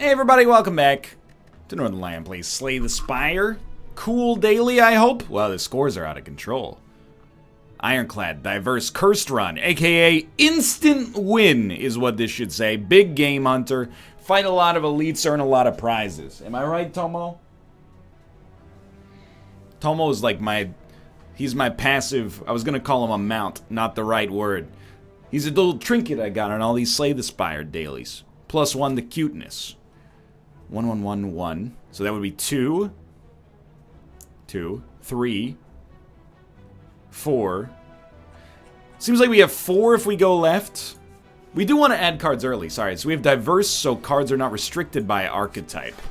Hey everybody, welcome back to Northernlion plays Slay the Spire. Cool daily, I hope. Well, the scores are out of control. Ironclad, diverse, cursed run, aka instant win is what this should say. Big game hunter, fight a lot of elites, earn a lot of prizes. Am I right, Tomo? Tomo is like he's my passive, I was gonna call him a mount, not the right word. He's a little trinket I got on all these Slay the Spire dailies. +1 to cuteness. 1, 1, 1, 1. So that would be 2, 2, 3, 4. Seems like we have 4 if we go left. We do want to add cards early, sorry. So we have diverse, so cards are not restricted by archetype.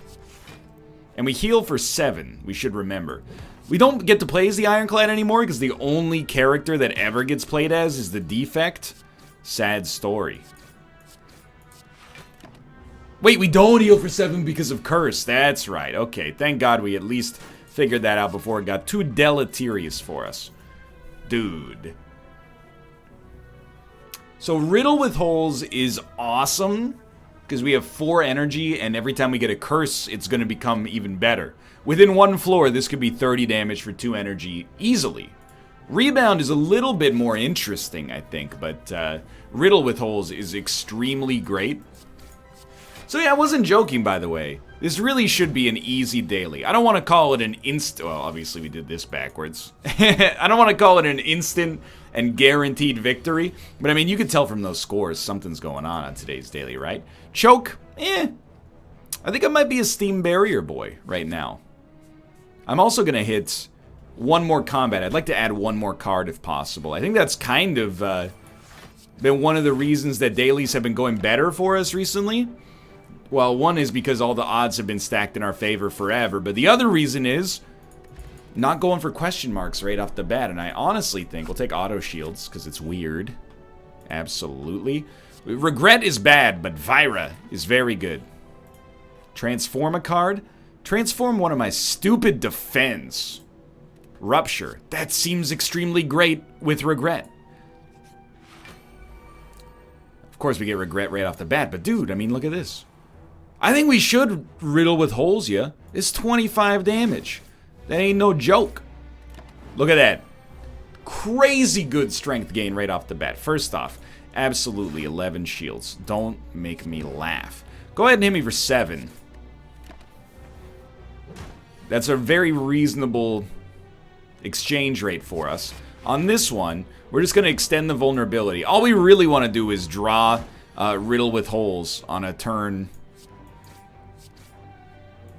And we heal for 7, we should remember. We don't get to play as the Ironclad anymore because the only character that ever gets played as is the defect. Sad story. Wait, we don't heal for 7 because of curse. That's right. Okay, thank God we at least figured that out before it got too deleterious for us. Dude. So Riddle with Holes is awesome because we have 4 energy, and every time we get a curse, it's going to become even better. Within 1 floor, this could be 30 damage for 2 energy easily. Rebound is a little bit more interesting, I think, but Riddle with Holes is extremely great. So yeah, I wasn't joking, by the way. This really should be an easy daily. I don't want to call it an instant... Well, obviously we did this backwards. I don't want to call it an instant and guaranteed victory. But I mean, you could tell from those scores something's going on today's daily, right? Choke? I think I might be a Steam Barrier boy right now. I'm also going to hit 1 more combat. I'd like to add 1 more card if possible. I think that's kind of been one of the reasons that dailies have been going better for us recently. Well, one is because all the odds have been stacked in our favor forever, but the other reason is not going for question marks right off the bat, and I honestly think we'll take auto shields because it's weird. Absolutely. Regret is bad, but Vira is very good. Transform a card. Transform one of my stupid defense. Rupture. That seems extremely great with regret. Of course, we get regret right off the bat, but dude, I mean, look at this. I think we should Riddle with Holes, yeah. It's 25 damage. That ain't no joke. Look at that. Crazy good strength gain right off the bat. First off, absolutely 11 shields. Don't make me laugh. Go ahead and hit me for 7. That's a very reasonable exchange rate for us. On this one, we're just going to extend the vulnerability. All we really want to do is draw Riddle with Holes on a turn...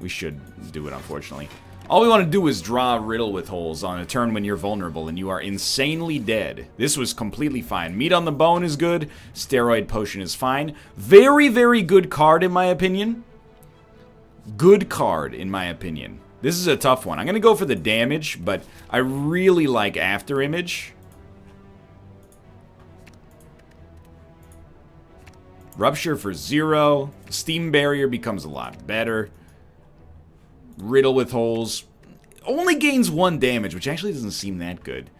We should do it, unfortunately. All we want to do is draw Riddle with Holes on a turn when you're vulnerable and you are insanely dead. This was completely fine. Meat on the Bone is good. Steroid Potion is fine. Very, very good card, in my opinion. Good card, in my opinion. This is a tough one. I'm going to go for the damage, but I really like After Image. Rupture for 0. Steam Barrier becomes a lot better. Riddle with Holes only gains 1 damage, which actually doesn't seem that good.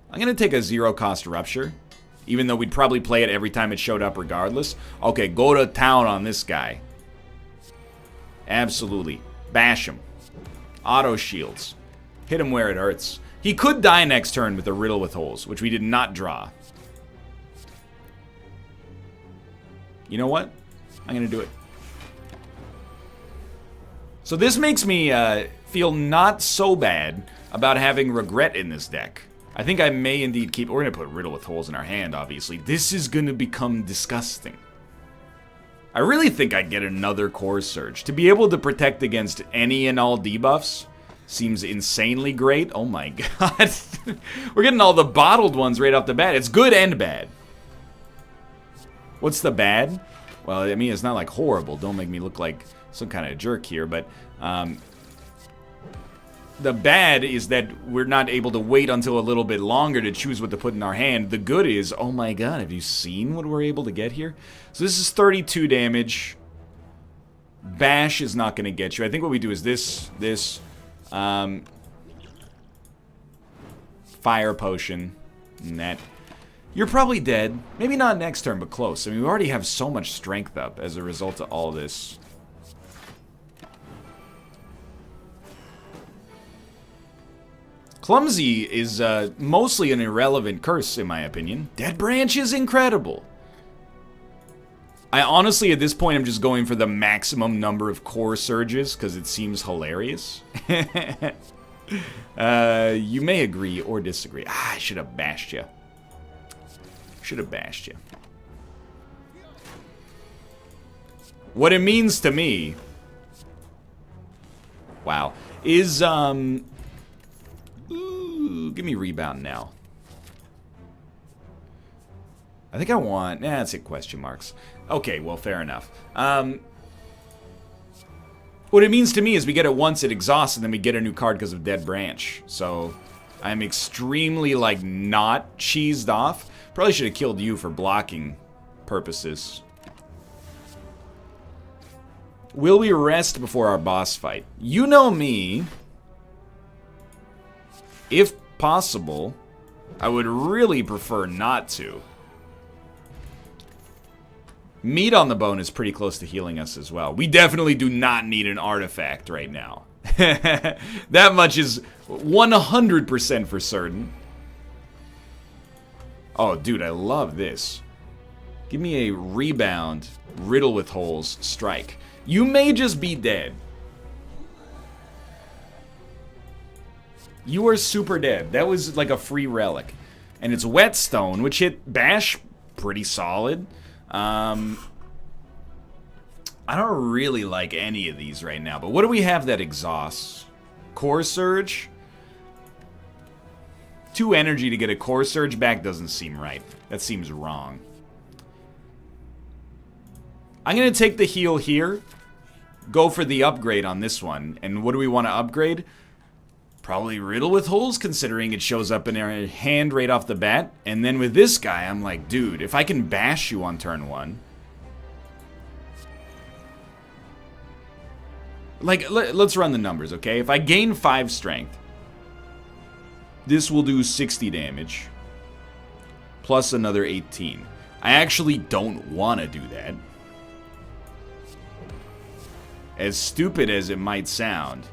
I'm going to take a 0-cost Rupture, even though we'd probably play it every time it showed up regardless. Okay, go to town on this guy. Absolutely. Bash him. Auto shields. Hit him where it hurts. He could die next turn with a Riddle with Holes, which we did not draw. You know what? I'm going to do it. So this makes me feel not so bad about having regret in this deck. I think I may indeed keep... We're going to put Riddle with Holes in our hand, obviously. This is going to become disgusting. I really think I'd get another Core Surge. To be able to protect against any and all debuffs seems insanely great. Oh my god. We're getting all the bottled ones right off the bat. It's good and bad. What's the bad? Well, I mean, it's not like horrible. Don't make me look like some kind of jerk here, but the bad is that we're not able to wait until a little bit longer to choose what to put in our hand. The good is, oh my god, have you seen what we're able to get here? So this is 32 damage. Bash is not going to get you. I think what we do is this, Fire Potion, and that. You're probably dead. Maybe not next turn, but close. I mean, we already have so much strength up as a result of all this. Clumsy is mostly an irrelevant curse, in my opinion. Dead Branch is incredible. I honestly, at this point, I'm just going for the maximum number of core surges, because it seems hilarious. You may agree or disagree. Ah, I should have bashed you. Should have bashed you. What it means to me... Wow. Is, ooh, give me rebound now. I think I want... Nah, that's it, question marks. Okay, well, fair enough. What it means to me is we get it once, it exhausts, and then we get a new card because of Dead Branch. So, I'm extremely, like, not cheesed off. Probably should have killed you for blocking purposes. Will we rest before our boss fight? You know me. If possible, I would really prefer not to. Meat on the bone is pretty close to healing us as well. We definitely do not need an artifact right now. That much is 100% for certain. Oh, dude, I love this. Give me a rebound, riddle with holes, strike. You may just be dead. You are super dead. That was like a free relic. And it's whetstone, which hit bash pretty solid. I don't really like any of these right now, but what do we have that exhausts? Core Surge? 2 energy to get a Core Surge back doesn't seem right. That seems wrong. I'm going to take the heal here, go for the upgrade on this one, and what do we want to upgrade? Probably Riddle with Holes, considering it shows up in our hand right off the bat. And then with this guy, I'm like, dude, if I can bash you on turn 1... Like, let's run the numbers, okay? If I gain 5 strength, this will do 60 damage. Plus another 18. I actually don't want to do that. As stupid as it might sound...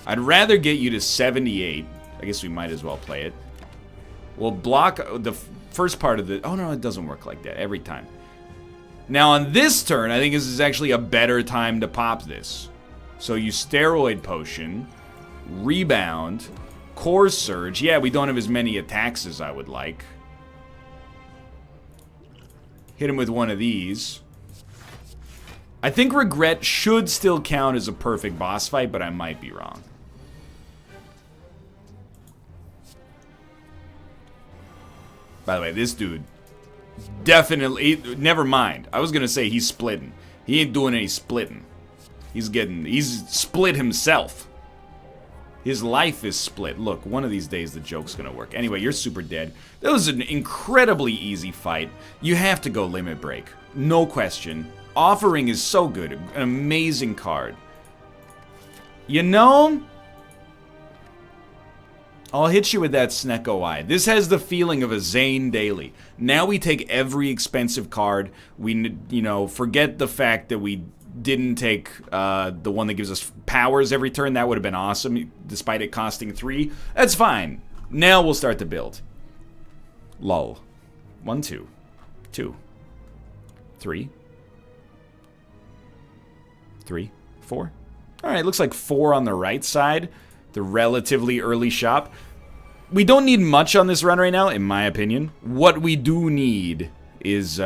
I'd rather get you to 78. I guess we might as well play it. We'll block the first part of the... Oh, no, it doesn't work like that every time. Now, on this turn, I think this is actually a better time to pop this. So you Steroid Potion, Rebound, Core Surge. Yeah, we don't have as many attacks as I would like. Hit him with one of these. I think Regret should still count as a perfect boss fight, but I might be wrong. By the way, this dude definitely... Never mind. I was going to say he's splitting. He ain't doing any splitting. He's split himself. His life is split. Look, one of these days the joke's going to work. Anyway, you're super dead. That was an incredibly easy fight. You have to go Limit Break. No question. Offering is so good. An amazing card. You know... I'll hit you with that Snecko Eye. This has the feeling of a Zane Daily. Now we take every expensive card. We, you know, forget the fact that we didn't take the one that gives us powers every turn. That would have been awesome, despite it costing 3. That's fine. Now we'll start the build. Lull. 1, 2. 2. 3. 3. 4. Alright, looks like 4 on the right side. The relatively early shop. We don't need much on this run right now, in my opinion. What we do need is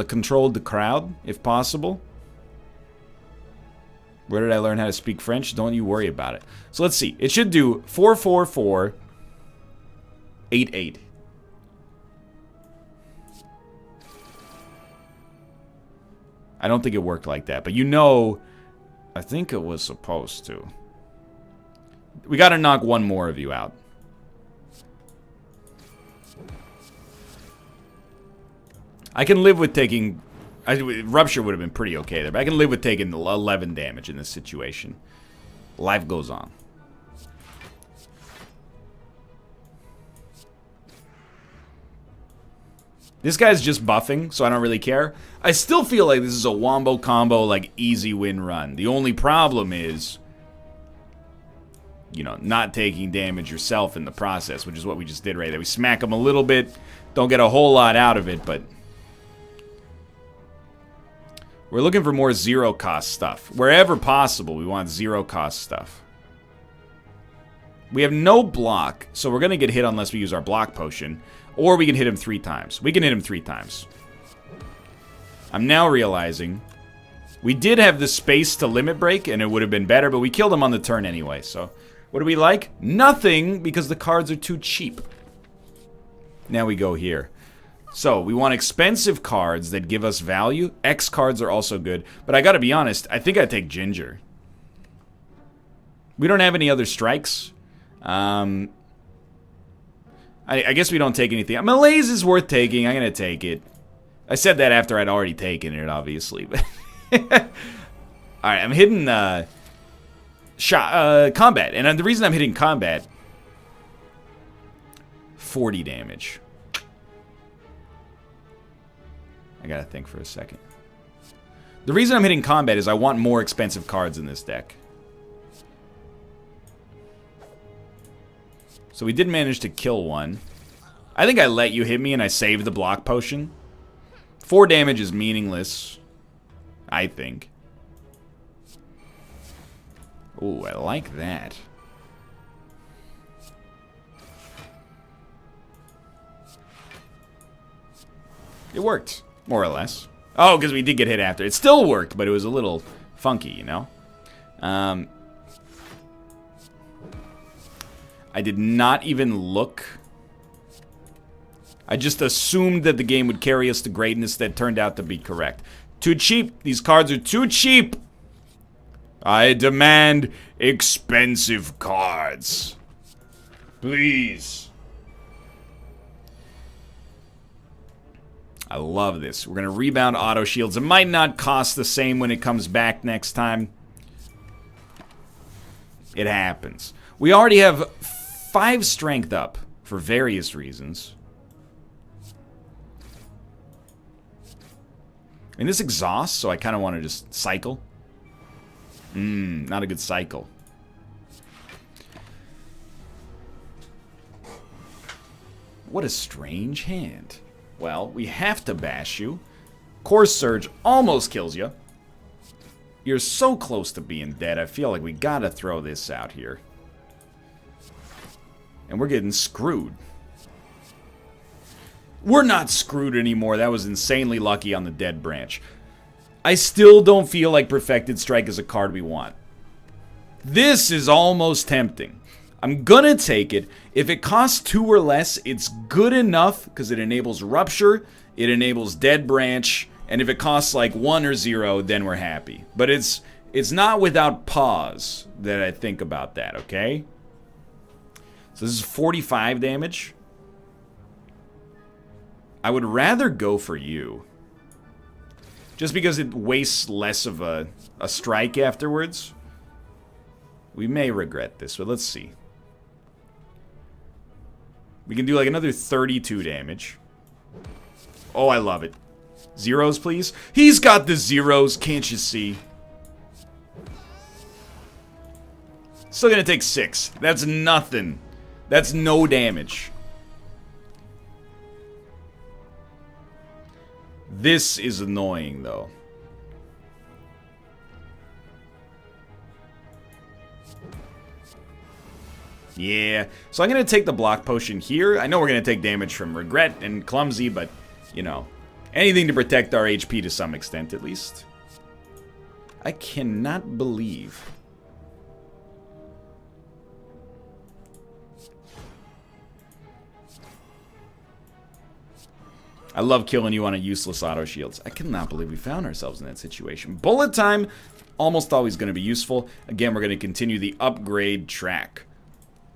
control the crowd, if possible. Where did I learn how to speak French? Don't you worry about it. So let's see. It should do 4, 4, 4, 8, 8. I don't think it worked like that, but you know, I think it was supposed to. We gotta knock one more of you out. I can live with taking... Rupture would have been pretty okay there, but I can live with taking 11 damage in this situation. Life goes on. This guy's just buffing, so I don't really care. I still feel like this is a wombo combo, like, easy win run. The only problem is... you know, not taking damage yourself in the process, which is what we just did right there. We smack them a little bit, don't get a whole lot out of it, but we're looking for more zero-cost stuff. Wherever possible, we want zero-cost stuff. We have no block, so we're going to get hit unless we use our block potion. Or we can hit him 3 times. We can hit him 3 times. I'm now realizing we did have the space to limit break, and it would have been better, but we killed him on the turn anyway. So, what do we like? Nothing, because the cards are too cheap. Now we go here. So, we want expensive cards that give us value. X cards are also good. But I gotta be honest, I think I'd take Ginger. We don't have any other strikes. I guess we don't take anything. Malaise is worth taking. I'm gonna take it. I said that after I'd already taken it, obviously. But alright, I'm hitting combat. And the reason I'm hitting combat, 40 damage. I gotta think for a second. The reason I'm hitting combat is I want more expensive cards in this deck. So we did manage to kill one. I think I let you hit me and I saved the block potion. 4 damage is meaningless, I think. Ooh, I like that. It worked, more or less. Oh, because we did get hit after. It still worked, but it was a little funky, you know? I did not even look. I just assumed that the game would carry us to greatness. That turned out to be correct. Too cheap. These cards are too cheap. I demand expensive cards. Please. I love this. We're going to rebound auto shields. It might not cost the same when it comes back next time. It happens. We already have 5 strength up for various reasons. And this exhausts, so I kind of want to just cycle. Not a good cycle. What a strange hand. Well, we have to bash you. Core Surge almost kills you. You're so close to being dead, I feel like we gotta throw this out here. And we're getting screwed. We're not screwed anymore. That was insanely lucky on the dead branch. I still don't feel like Perfected Strike is a card we want. This is almost tempting. I'm gonna take it. If it costs 2 or less, it's good enough because it enables Rupture, it enables Dead Branch, and if it costs like 1 or 0, then we're happy. But it's not without pause that I think about that, okay? So this is 45 damage. I would rather go for you. Just because it wastes less of a strike afterwards. We may regret this, but let's see. We can do like another 32 damage. Oh, I love it. Zeros, please. He's got the zeros, can't you see? Still gonna take 6. That's nothing. That's no damage. This is annoying, though. Yeah, so I'm going to take the block potion here. I know we're going to take damage from Regret and Clumsy, but, you know, anything to protect our HP to some extent, at least. I cannot believe. I love killing you on a useless auto shields. I cannot believe we found ourselves in that situation. Bullet time, almost always going to be useful. Again, we're going to continue the upgrade track.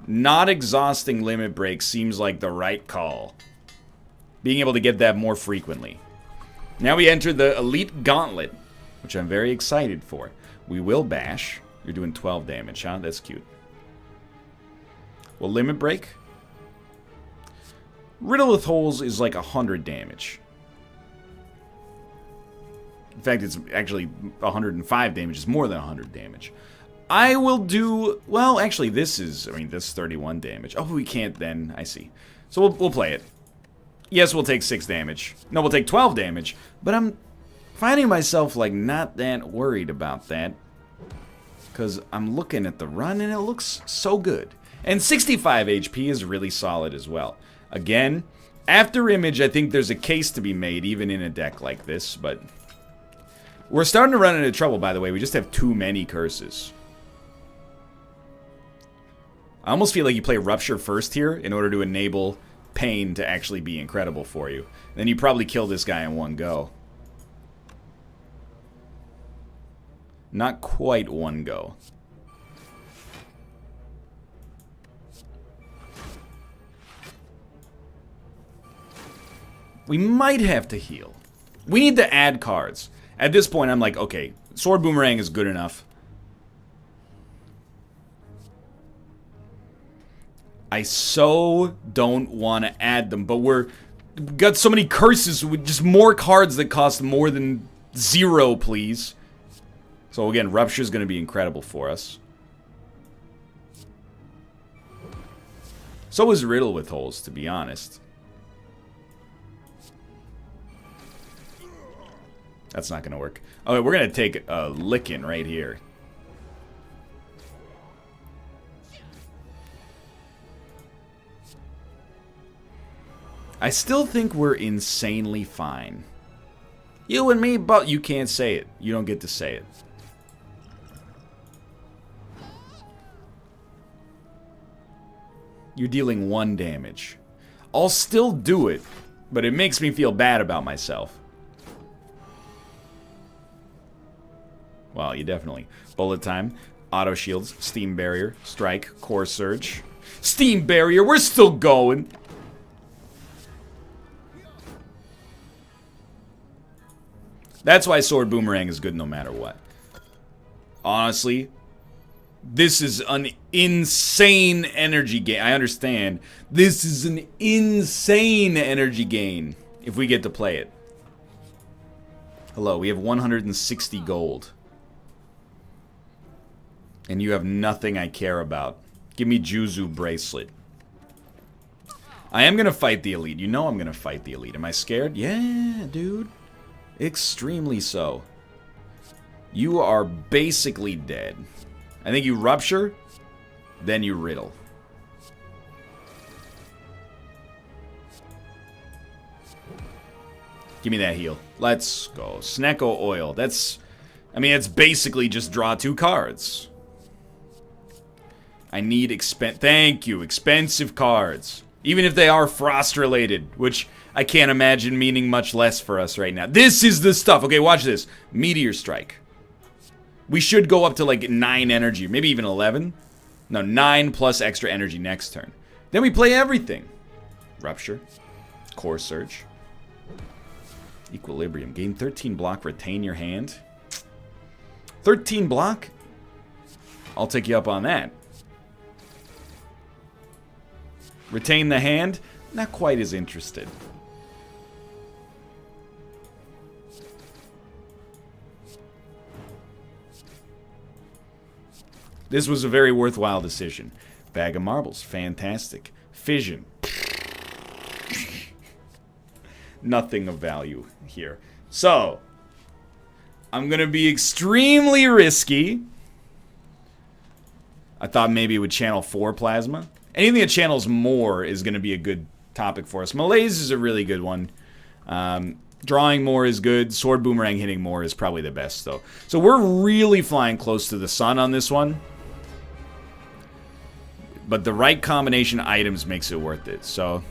Not exhausting limit break seems like the right call. Being able to get that more frequently. Now we enter the Elite Gauntlet, which I'm very excited for. We will bash. You're doing 12 damage, huh? That's cute. Well, limit break. Riddle with Holes is like 100 damage. In fact, it's actually 105 damage. It's more than 100 damage. I will do... Well, actually, this is... I mean, this is 31 damage. Oh, we can't then. I see. So we'll play it. Yes, we'll take 6 damage. No, we'll take 12 damage. But I'm finding myself, like, not that worried about that. Because I'm looking at the run, and it looks so good. And 65 HP is really solid as well. Again, after Image, I think there's a case to be made, even in a deck like this, but... We're starting to run into trouble, by the way. We just have too many curses. I almost feel like you play Rupture first here in order to enable Pain to actually be incredible for you. Then you probably kill this guy in one go. Not quite one go. We might have to heal. We need to add cards. At this point, I'm like, okay, Sword Boomerang is good enough. I so don't want to add them, but we've got so many curses with just more cards that cost more than 0, please. So again, Rupture is going to be incredible for us. So is Riddle with holes, to be honest. That's not going to work. Okay, we're going to take a licking right here. I still think we're insanely fine. You and me, but you can't say it. You don't get to say it. You're dealing 1 damage. I'll still do it, but it makes me feel bad about myself. Well, you definitely. Bullet time, auto shields, steam barrier, strike, core surge. Steam barrier, we're still going. That's why Sword Boomerang is good no matter what. Honestly, this is an insane energy gain. I understand. This is an insane energy gain if we get to play it. Hello, we have 160 gold. And you have nothing I care about. Give me Juzu Bracelet. I am gonna fight the Elite. You know I'm gonna fight the Elite. Am I scared? Yeah, dude. Extremely so. You are basically dead. I think you Rupture, then you Riddle. Give me that heal. Let's go. Snecko Oil. That's... I mean, it's basically just draw 2 cards. I need thank you, expensive cards. Even if they are frost-related, which I can't imagine meaning much less for us right now. This is the stuff. Okay, watch this. Meteor Strike. We should go up to like 9 energy, maybe even 11. No, 9 plus extra energy next turn. Then we play everything. Rupture. Core Surge. Equilibrium. Gain 13 block, retain your hand. 13 block? I'll take you up on that. Retain the hand? Not quite as interested. This was a very worthwhile decision. Bag of Marbles. Fantastic. Fission. Nothing of value here. So, I'm going to be extremely risky. I thought maybe it would channel 4 Plasma. Anything that channels more is going to be a good topic for us. Malaise is a really good one. Drawing more is good. Sword Boomerang hitting more is probably the best, though. So we're really flying close to the sun on this one. But the right combination items makes it worth it. So,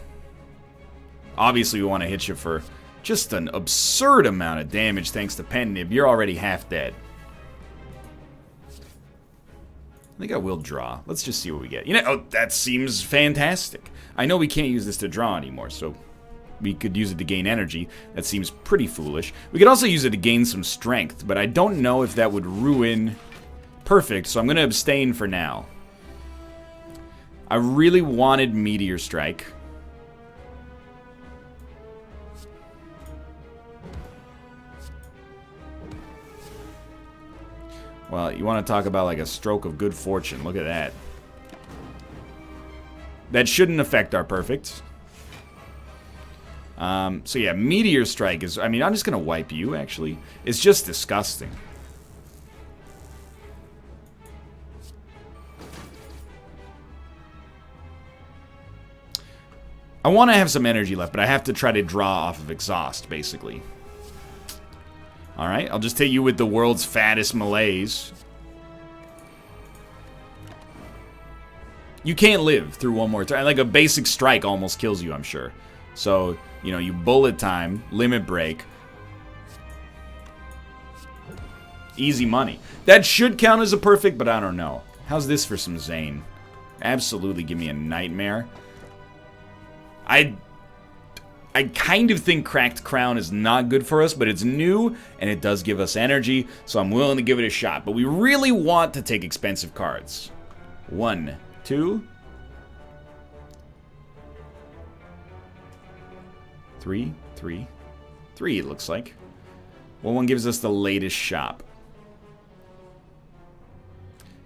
obviously we want to hit you for just an absurd amount of damage thanks to Pen Nib. You're already half dead. I think I will draw. Let's just see what we get. You know, oh, that seems fantastic. I know we can't use this to draw anymore, so we could use it to gain energy. That seems pretty foolish. We could also use it to gain some strength, but I don't know if that would ruin perfect, so I'm going to abstain for now. I really wanted Meteor Strike. Well, you want to talk about like a stroke of good fortune. Look at that. That shouldn't affect our perfect. So yeah, Meteor Strike is... I mean, I'm just going to wipe you, actually. It's just disgusting. I want to have some energy left, but I have to try to draw off of exhaust, basically. Alright, I'll just hit you with the world's fattest malaise. You can't live through one more turn. Like, a basic strike almost kills you, I'm sure. So, you know, you bullet time, limit break. Easy money. That should count as a perfect, but I don't know. How's this for some Zane? Absolutely give me a nightmare. I kind of think Cracked Crown is not good for us, but it's new, and it does give us energy, so I'm willing to give it a shot. But we really want to take expensive cards. 1, 2, 3, 3, 3, it looks like. Well, one gives us the latest shop.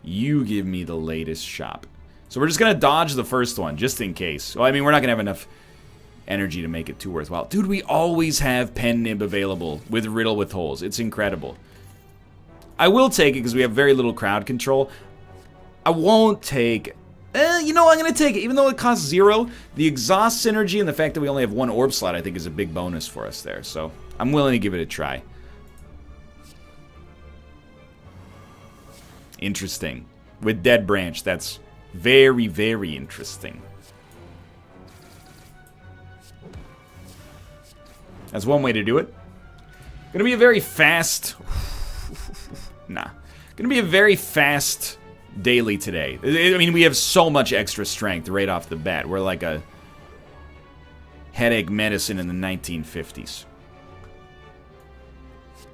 You give me the latest shop. So we're just going to dodge the first one, just in case. Well, I mean, we're not going to have enough energy to make it too worthwhile. Dude, we always have Pen Nib available with Riddle with Holes. It's incredible. I will take it because we have very little crowd control. I won't take... you know, I'm going to take it. Even though it costs 0, the exhaust synergy and the fact that we only have 1 orb slot, I think, is a big bonus for us there. So I'm willing to give it a try. Interesting. With Dead Branch, that's very, very interesting. That's one way to do it. Gonna be a very fast... Nah. Gonna be a very fast daily today. I mean, we have so much extra strength right off the bat. We're like a headache medicine in the 1950s.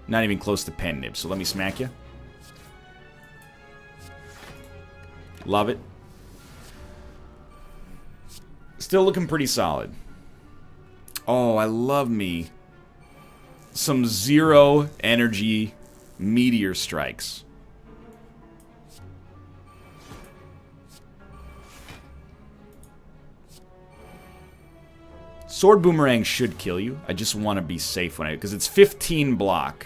Not even close to Pen Nib, so let me smack you. Love it. Still looking pretty solid. Oh, I love me some 0 energy meteor strikes. Sword Boomerang should kill you. I just want to be safe when because it's 15 block.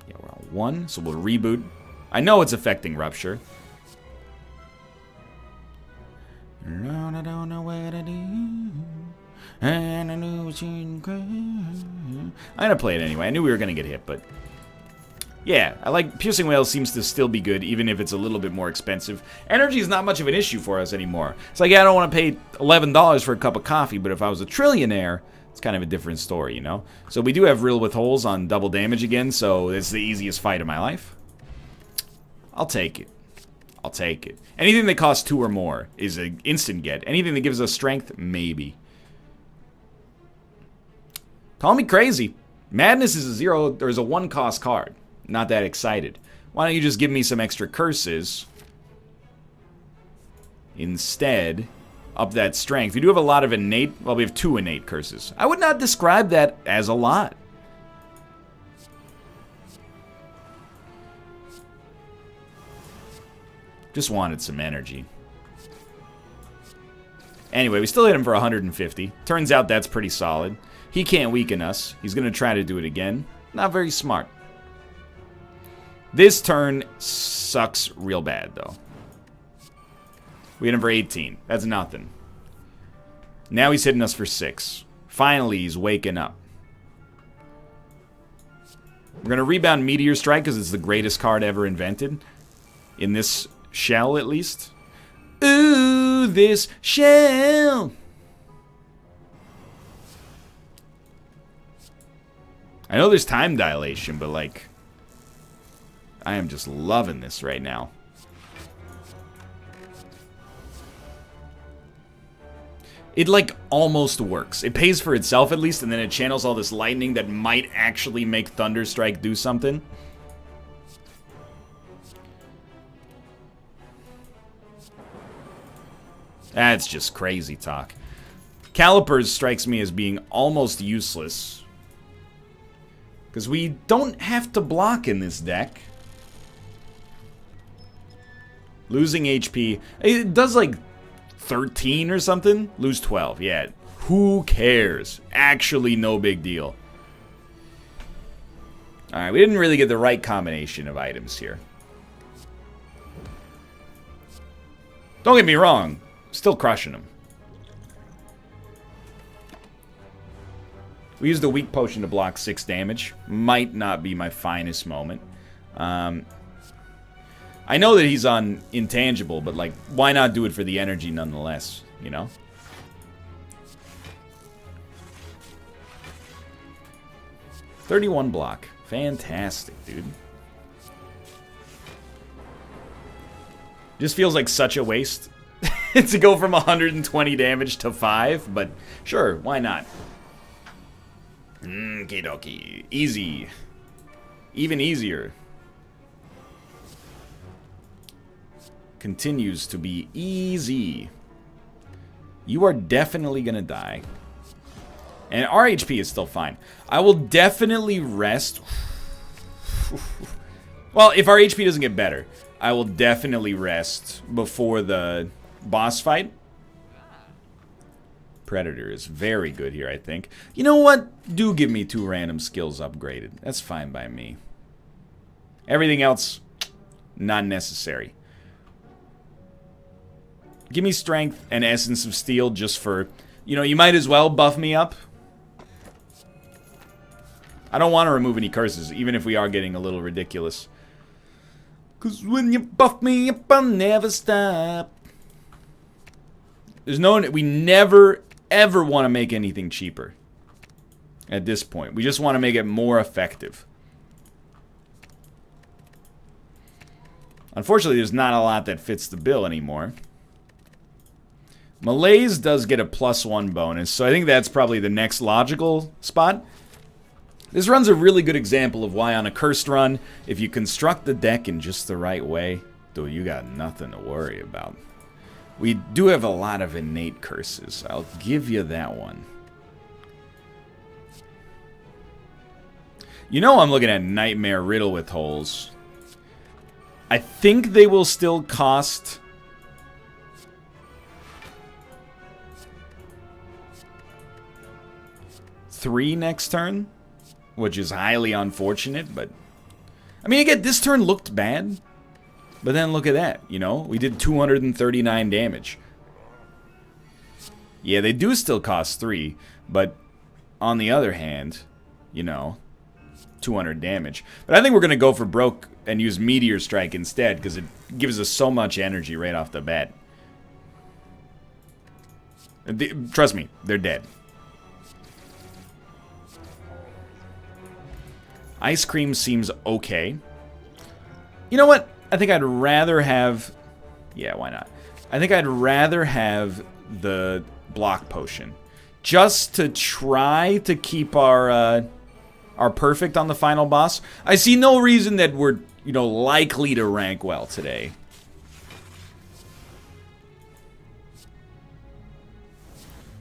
Yeah, we're on 1, so we'll reboot. I know it's affecting Rupture. I don't know what to do. And I knew what you cry. I'm gonna play it anyway. I knew we were gonna get hit, but yeah, I like Piercing Wail seems to still be good, even if it's a little bit more expensive. Energy is not much of an issue for us anymore. It's like, yeah, I don't want to pay $11 for a cup of coffee, but if I was a trillionaire, it's kind of a different story, you know? So we do have Riddled with Holes on double damage again, so it's the easiest fight of my life. I'll take it. I'll take it. Anything that costs 2 or more is an instant get. Anything that gives us strength, maybe. Call me crazy. Madness is a 0, or is a 1-cost card. Not that excited. Why don't you just give me some extra curses? Instead, up that strength. We do have a lot of innate... Well, we have 2 innate curses. I would not describe that as a lot. Just wanted some energy. Anyway, we still hit him for 150. Turns out that's pretty solid. He can't weaken us. He's going to try to do it again. Not very smart. This turn sucks real bad, though. We hit him for 18. That's nothing. Now he's hitting us for 6. Finally, he's waking up. We're going to rebound Meteor Strike because it's the greatest card ever invented. In this shell, at least. Ooh, this shell. I know there's time dilation, but like... I am just loving this right now. It, like, almost works. It pays for itself, at least, and then it channels all this lightning that might actually make Thunderstrike do something. That's just crazy talk. Calipers strikes me as being almost useless. Because we don't have to block in this deck. Losing HP. It does like 13 or something. Lose 12. Yeah. Who cares? Actually, no big deal. Alright, we didn't really get the right combination of items here. Don't get me wrong. Still crushing them. We used the weak potion to block 6 damage. Might not be my finest moment. I know that he's on intangible, but like, why not do it for the energy nonetheless, you know? $31 block. Fantastic, dude. Just feels like such a waste to go from 120 damage to 5, but sure, why not? Okie easy. Even easier. Continues to be easy. You are definitely gonna die. And our HP is still fine. I will definitely rest. Well, if our HP doesn't get better, I will definitely rest before the boss fight. Predator is very good here, I think. You know what? Do give me 2 random skills upgraded. That's fine by me. Everything else, not necessary. Give me strength and essence of steel just for, you know, you might as well buff me up. I don't want to remove any curses, even if we are getting a little ridiculous. 'Cause when you buff me up, I'll never stop. There's no, we never, ever want to make anything cheaper. At this point. We just want to make it more effective. Unfortunately, there's not a lot that fits the bill anymore. Malaise does get a +1 bonus, so I think that's probably the next logical spot. This run's a really good example of why on a cursed run, if you construct the deck in just the right way, dude, you got nothing to worry about. We do have a lot of innate curses. I'll give you that one. You know I'm looking at Nightmare Riddle with holes. I think they will still cost... $3 next turn, which is highly unfortunate, but... I mean, again, this turn looked bad, but then look at that, you know? We did 239 damage. Yeah, they do still cost 3, but on the other hand, you know, 200 damage. But I think we're going to go for broke and use Meteor Strike instead, because it gives us so much energy right off the bat. Trust me, they're dead. Ice Cream seems okay. You know what? I think I'd rather have... Yeah, why not? I think I'd rather have the Block Potion. Just to try to keep our perfect on the final boss. I see no reason that we're, you know, likely to rank well today.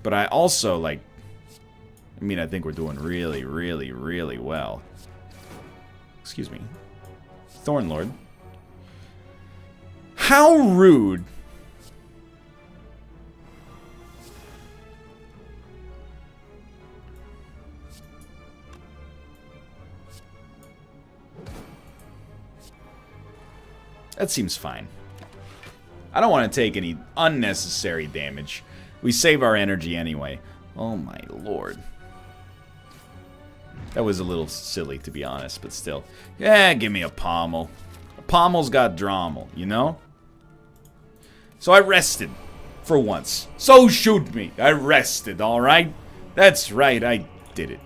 But I also, like... I mean, I think we're doing really, really, really well. Excuse me. Thornlord. How rude. That seems fine. I don't want to take any unnecessary damage. We save our energy anyway. Oh my lord. That was a little silly, to be honest, but still. Yeah, give me a pommel. A pommel's got drommel, you know? So I rested. For once. So shoot me. I rested, alright? That's right, I did it.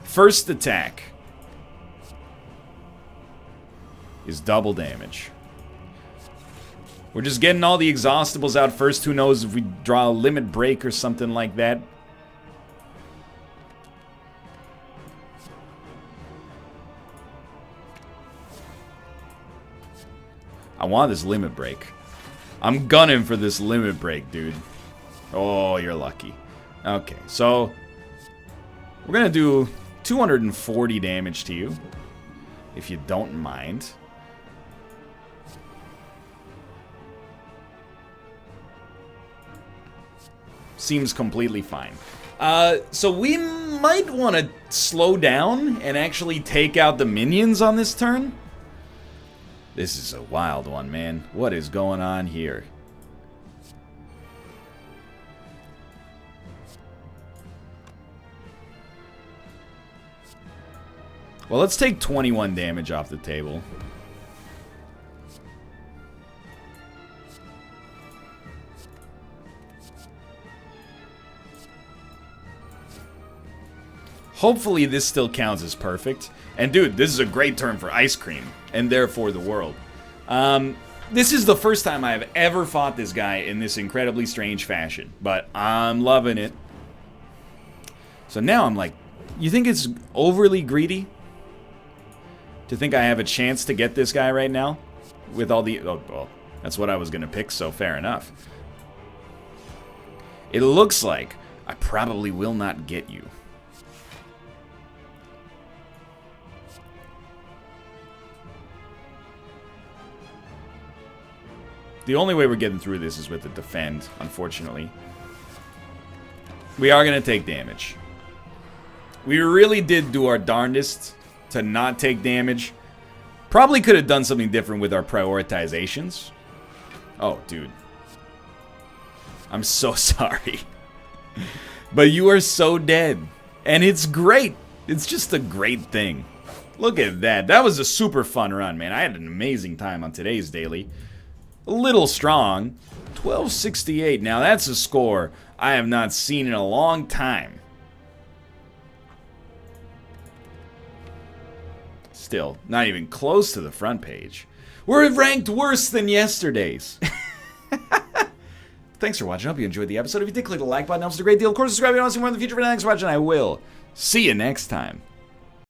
First attack is double damage. We're just getting all the exhaustibles out first. Who knows if we draw a limit break or something like that. I want this limit break. I'm gunning for this limit break, dude. Oh, you're lucky. Okay, so we're gonna do 240 damage to you, if you don't mind. Seems completely fine. So we might want to slow down and actually take out the minions on this turn. This is a wild one, man. What is going on here? Well, let's take 21 damage off the table. Hopefully this still counts as perfect. And dude, this is a great turn for ice cream, and therefore the world. This is the first time I've ever fought this guy in this incredibly strange fashion, but I'm loving it. So now I'm like, you think it's overly greedy to think I have a chance to get this guy right now? With all the... Oh, well, that's what I was going to pick, so fair enough. It looks like I probably will not get you. The only way we're getting through this is with the defend, unfortunately. We are going to take damage. We really did do our darndest to not take damage. Probably could have done something different with our prioritizations. Oh, dude. I'm so sorry. But you are so dead. And it's great. It's just a great thing. Look at that. That was a super fun run, man. I had an amazing time on today's daily. A little strong. 1268. Now that's a score I have not seen in a long time. Still, not even close to the front page. We're ranked worse than yesterday's. Thanks for watching. I hope you enjoyed the episode. If you did, click the like button. It helps a great deal. Of course, subscribe if you want to see more in the future. For the next watch, and I will see you next time.